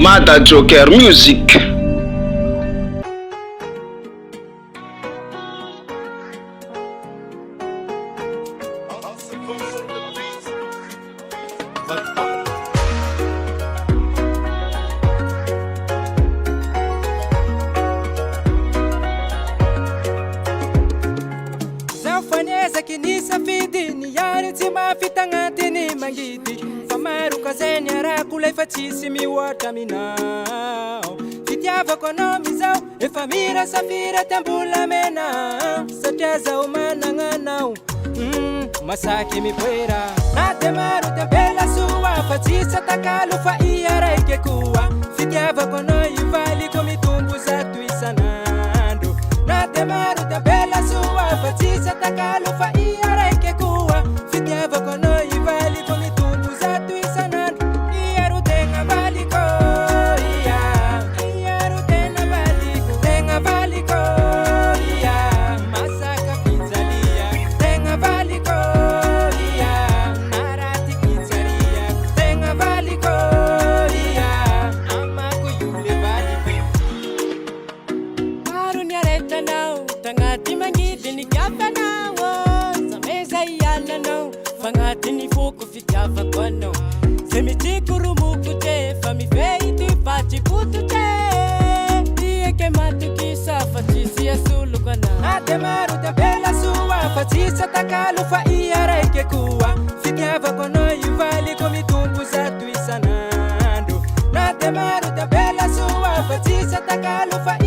Mada Jocker Music. Ni Safidy ni yari tsy mafita agnatiny mangidy fa maro kazay ny arako lay fa tsisy mihoatra aminao fitiavako anao mizao efa mira safira tambolamena satria zaho managna anao masaky mipoera na de maro tambela soa fa tsisy atakalo fa iaraiky koa fitiavako anao ivaliko mitombo zato isanandro na de maro tambela soa fa tsisy atakalo fa iaraiky koa fitiavako anao ivaliko mitombo zato isanandro iaro tegna valiko iaro tegna valiko masaka pizzaria tegna valiko narati pizzaria tegna valiko amako yule valiko maro ny aretanao tagnaty mangidy ny kafanao sameza iananao fagnatiny foko fitiavako anao se mitiko romoko te fa mifehy paty poto te ieke matokisa fa tsisy asoloko anao na de maro tabela soa fa tsisy atakalo fa iaraiky koa fitiavako anao ivaliko mitombo zato isanandro na de maro tabela soa fa tsisy atakalo fa